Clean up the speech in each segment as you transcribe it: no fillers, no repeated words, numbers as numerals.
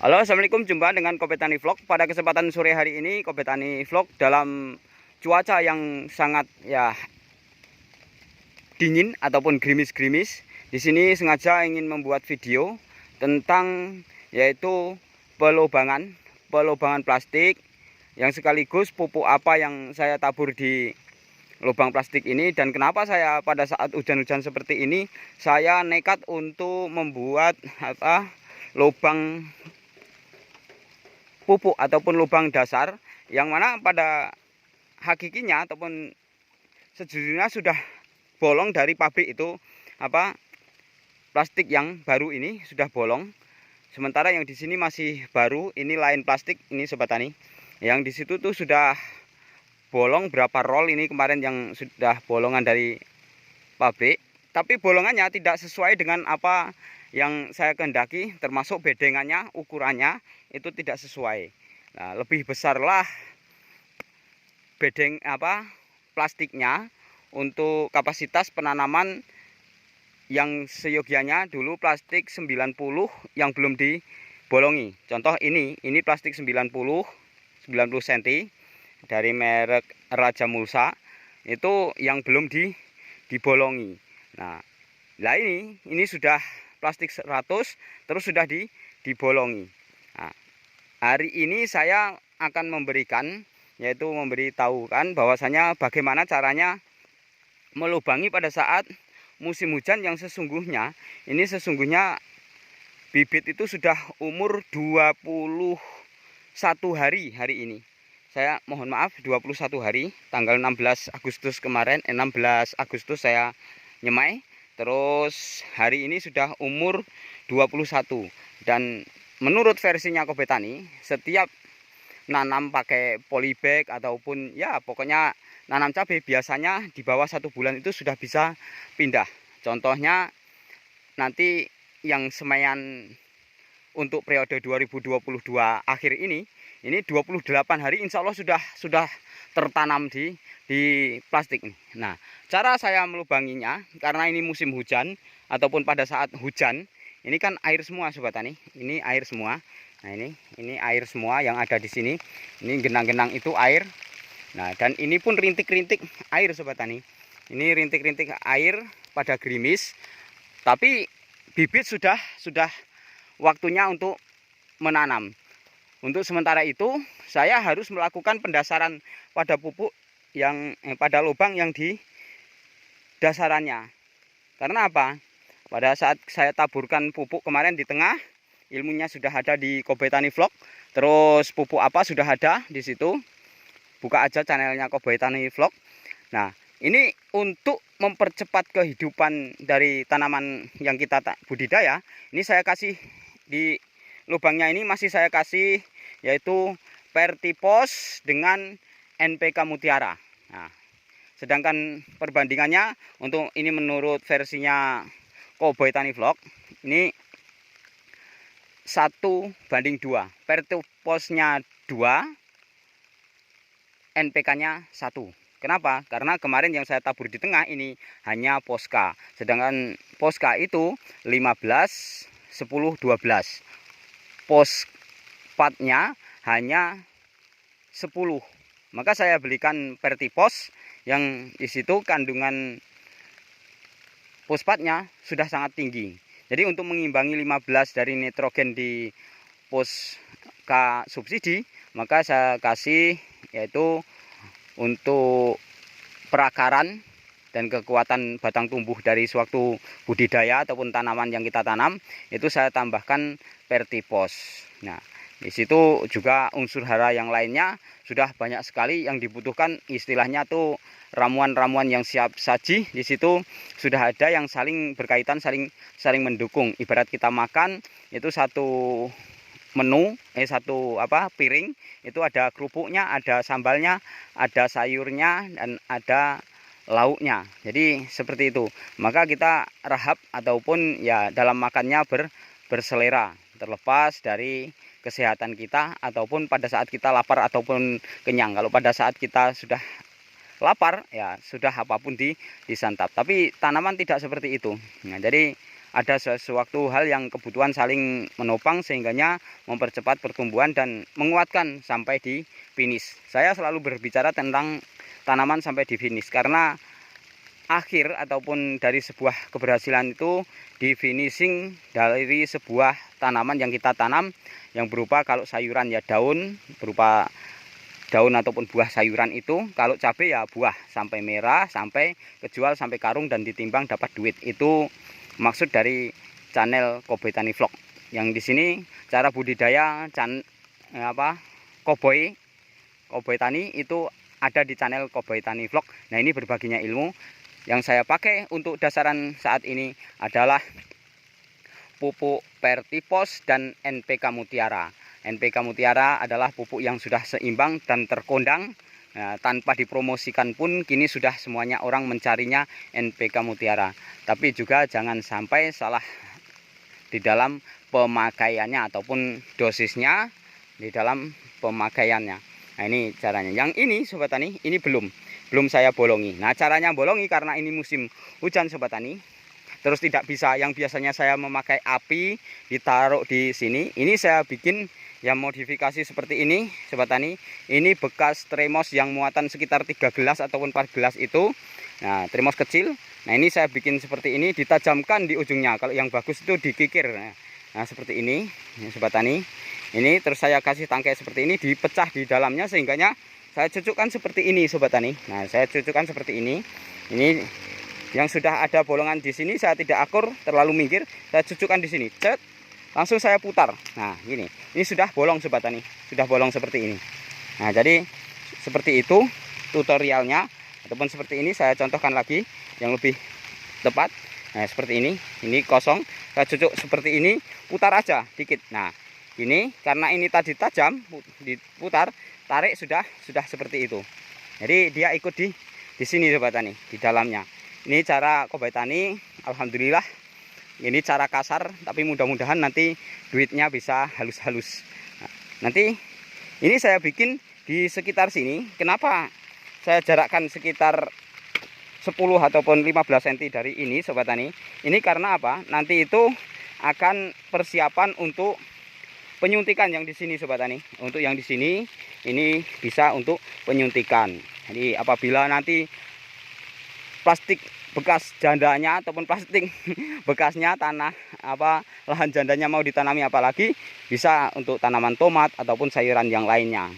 Halo, assalamualaikum. Jumpa dengan Kobe Tani Vlog. Pada kesempatan sore hari ini, Kobe Tani Vlog dalam cuaca yang sangat dingin ataupun gerimis-gerimis. Di sini sengaja ingin membuat video tentang yaitu pelubangan plastik yang sekaligus pupuk apa yang saya tabur di lubang plastik ini, dan kenapa saya pada saat hujan-hujan seperti ini saya nekat untuk membuat lubang pupuk ataupun lubang dasar yang mana pada hakikinya ataupun sejujurnya sudah bolong dari pabrik itu plastik yang baru ini sudah bolong, sementara yang di sini masih baru. Ini lain plastik ini sobat tani, yang di situ tuh sudah bolong berapa roll ini kemarin yang sudah bolongan dari pabrik, tapi bolongannya tidak sesuai dengan apa yang saya kehendaki, termasuk bedengannya, ukurannya itu tidak sesuai. Nah, lebih besarlah bedeng plastiknya untuk kapasitas penanaman yang seyogianya dulu plastik 90 yang belum dibolongi. Contoh ini plastik 90 cm dari merek Raja Mulsa, itu yang belum dibolongi. Nah, ini sudah plastik 100 terus sudah dibolongi. Nah, hari ini saya akan memberitahukan bahwasanya bagaimana caranya melubangi pada saat musim hujan yang sesungguhnya bibit itu sudah umur 21 hari ini. Saya mohon maaf, 21 hari, tanggal 16 Agustus kemarin, 16 Agustus saya nyemai. Terus hari ini sudah umur 21. Dan menurut versinya Kobe Tani, setiap nanam pakai polybag ataupun ya pokoknya nanam cabai biasanya di bawah 1 bulan itu sudah bisa pindah. Contohnya nanti yang semaian untuk periode 2022 akhir ini 28 hari insya Allah sudah tertanam di plastik nih. Nah, cara saya melubanginya, karena ini musim hujan ataupun pada saat hujan, ini kan air semua sobat tani. Ini air semua. Nah, ini air semua yang ada di sini. Ini genang-genang itu air. Nah, dan ini pun rintik-rintik air sobat tani. Ini rintik-rintik air pada gerimis. Tapi bibit sudah waktunya untuk menanam. Untuk sementara itu saya harus melakukan pendasaran pada pupuk yang pada lubang yang di dasarannya. Karena apa? Pada saat saya taburkan pupuk kemarin di tengah, ilmunya sudah ada di Kobe Tani Vlog. Terus pupuk apa sudah ada di situ. Buka aja channelnya Kobe Tani Vlog. Nah, ini untuk mempercepat kehidupan dari tanaman yang kita budidaya. Ini saya kasih di lubangnya ini masih saya kasih yaitu Pertipos dengan NPK Mutiara. Nah, sedangkan perbandingannya untuk ini menurut versinya Kobe Tani Vlog ini 1:2. Pertiposnya 2, NPK-nya 1. Kenapa? Karena kemarin yang saya tabur di tengah ini hanya Posca. Sedangkan Posca itu 15, 10, 12. Pospatnya hanya 10. Maka saya belikan Pertipos yang di situ kandungan fosfatnya sudah sangat tinggi. Jadi untuk mengimbangi 15 dari nitrogen di Posca subsidi, maka saya kasih yaitu untuk perakaran dan kekuatan batang tumbuh dari suatu budidaya ataupun tanaman yang kita tanam, itu saya tambahkan Pertipos. Nah, di situ juga unsur hara yang lainnya sudah banyak sekali yang dibutuhkan, istilahnya tuh ramuan-ramuan yang siap saji. Di situ sudah ada yang saling berkaitan, saling mendukung. Ibarat kita makan itu satu menu, piring itu ada kerupuknya, ada sambalnya, ada sayurnya, dan ada lauknya. Jadi seperti itu. Maka kita rahap ataupun ya dalam makannya berselera, terlepas dari kesehatan kita ataupun pada saat kita lapar ataupun kenyang. Kalau pada saat kita sudah lapar ya sudah apapun disantap. Tapi tanaman tidak seperti itu. Nah, jadi ada sesuatu hal yang kebutuhan saling menopang sehingganya mempercepat pertumbuhan dan menguatkan sampai di finish. Saya selalu berbicara tentang tanaman sampai di finish karena akhir ataupun dari sebuah keberhasilan itu di finishing dari sebuah tanaman yang kita tanam yang berupa kalau sayuran ya daun, berupa daun ataupun buah sayuran itu, kalau cabai ya buah sampai merah, sampai kejual sampai karung dan ditimbang dapat duit. Itu maksud dari channel Cowboy Tani Vlog. Yang di sini cara budidaya Cowboy Tani itu ada di channel Cowboy Tani Vlog. Nah, ini berbaginya ilmu. Yang saya pakai untuk dasaran saat ini adalah pupuk Pertipos dan NPK Mutiara. NPK Mutiara adalah pupuk yang sudah seimbang dan terkondang. Nah, tanpa dipromosikan pun kini sudah semuanya orang mencarinya NPK Mutiara. Tapi juga jangan sampai salah di dalam pemakaiannya ataupun dosisnya di dalam pemakaiannya. Nah, ini caranya. Yang ini Sobat Tani, ini belum saya bolongi. Nah, caranya bolongi karena ini musim hujan Sobat Tani. Terus tidak bisa yang biasanya saya memakai api ditaruh di sini. Ini saya bikin yang modifikasi seperti ini Sobat Tani. Ini bekas termos yang muatan sekitar 3 gelas ataupun 4 gelas itu. Nah, termos kecil. Nah, ini saya bikin seperti ini, ditajamkan di ujungnya. Kalau yang bagus itu dikikir. Nah, seperti ini Sobat Tani. Ini terus saya kasih tangkai seperti ini, dipecah di dalamnya sehingganya saya cucukkan seperti ini Sobat Tani. Nah, saya cucukkan seperti ini. Ini yang sudah ada bolongan di sini saya tidak akur terlalu minggir, saya cucukkan di sini. Cet, langsung saya putar. Nah, ini sudah bolong Sobat Tani, sudah bolong seperti ini. Nah, jadi seperti itu tutorialnya, ataupun seperti ini saya contohkan lagi yang lebih tepat. Nah, seperti ini kosong, saya cucuk seperti ini, putar aja dikit. Nah, ini karena ini tadi tajam, diputar, tarik sudah seperti itu. Jadi dia ikut di sini Sobat Tani, di dalamnya. Ini cara Cowboy Tani, alhamdulillah. Ini cara kasar, tapi mudah-mudahan nanti duitnya bisa halus-halus. Nah, nanti ini saya bikin di sekitar sini. Kenapa saya jarakkan sekitar 10 ataupun 15 cm dari ini Sobat Tani? Ini karena apa? Nanti itu akan persiapan untuk penyuntikan yang di sini Sobat Tani. Untuk yang di sini ini bisa untuk penyuntikan. Jadi apabila nanti plastik bekas jandanya ataupun plastik bekasnya tanah lahan jandanya mau ditanami apalagi bisa untuk tanaman tomat ataupun sayuran yang lainnya.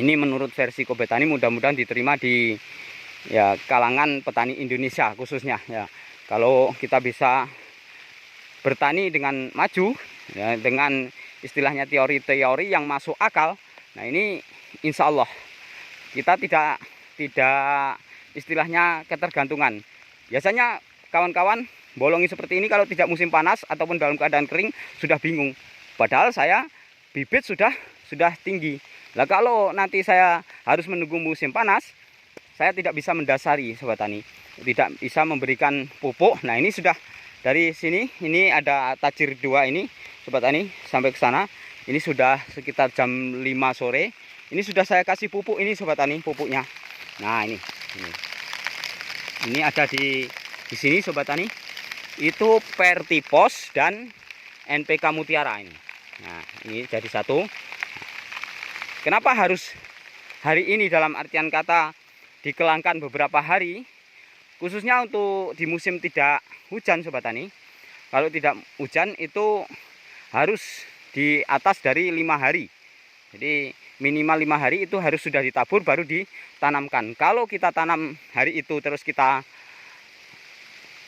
Ini menurut versi Cowboy Tani mudah-mudahan diterima di kalangan petani Indonesia khususnya ya. Kalau kita bisa bertani dengan maju ya, dengan istilahnya teori-teori yang masuk akal. Nah, ini insya Allah kita tidak istilahnya ketergantungan. Biasanya kawan-kawan bolongi seperti ini kalau tidak musim panas ataupun dalam keadaan kering sudah bingung. Padahal saya bibit sudah tinggi. Lah kalau nanti saya harus menunggu musim panas, saya tidak bisa mendasari Sobat Tani. Tidak bisa memberikan pupuk. Nah, ini sudah dari sini, ini ada tajir 2 ini Sobat Tani sampai ke sana. Ini sudah sekitar jam 5 sore. Ini sudah saya kasih pupuk ini Sobat Tani, pupuknya. Nah, ini ada di sini Sobat Tani. Itu Pertipos dan NPK Mutiara ini. Nah, ini jadi satu. Kenapa harus hari ini dalam artian kata dikelangkan beberapa hari? Khususnya untuk di musim tidak hujan Sobat Tani. Kalau tidak hujan itu harus di atas dari 5 hari. Jadi minimal 5 hari itu harus sudah ditabur baru ditanamkan. Kalau kita tanam hari itu terus kita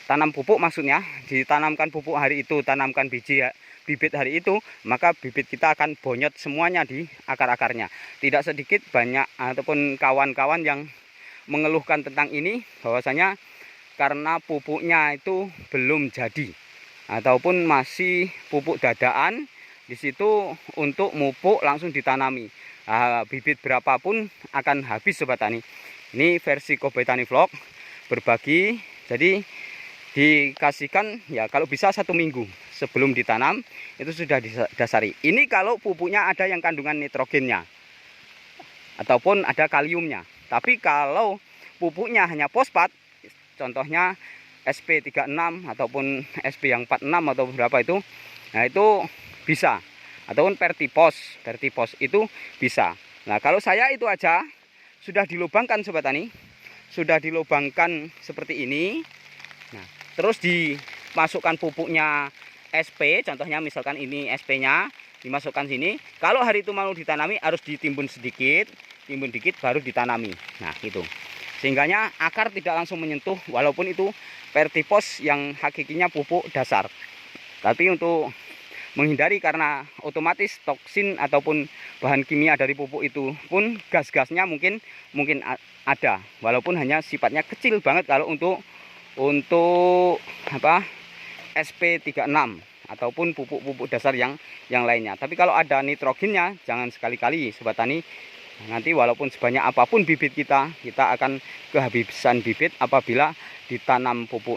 tanam pupuk, maksudnya ditanamkan pupuk hari itu, tanamkan bibit hari itu, maka bibit kita akan bonyot semuanya di akar-akarnya. Tidak sedikit banyak ataupun kawan-kawan yang mengeluhkan tentang ini, bahwasanya karena pupuknya itu belum jadi ataupun masih pupuk dadaan di situ untuk mupuk langsung ditanami. Bibit berapapun akan habis Sobat Tani. Ini versi Cowboy Tani Vlog berbagi. Jadi dikasihkan ya kalau bisa 1 minggu sebelum ditanam itu sudah didasari. Ini kalau pupuknya ada yang kandungan nitrogennya ataupun ada kaliumnya. Tapi kalau pupuknya hanya fosfat, contohnya SP36 ataupun SP yang 46 atau berapa itu. Nah, itu bisa. Ataupun Vertipos itu bisa. Nah, kalau saya itu aja sudah dilubangkan Sobat Tani. Sudah dilubangkan seperti ini. Nah, terus dimasukkan pupuknya SP, contohnya misalkan ini SP-nya, dimasukkan sini. Kalau hari itu mau ditanami harus ditimbun sedikit, timbun dikit baru ditanami. Nah, gitu. Sehingganya akar tidak langsung menyentuh walaupun itu Vertipos yang hakikinya pupuk dasar. Tapi untuk menghindari karena otomatis toksin ataupun bahan kimia dari pupuk itu pun gas-gasnya mungkin ada, walaupun hanya sifatnya kecil banget kalau untuk apa SP36 ataupun pupuk-pupuk dasar yang lainnya. Tapi kalau ada nitrogennya jangan sekali-kali Sobat Tani. Nanti walaupun sebanyak apapun bibit kita akan kehabisan bibit apabila ditanam pupuknya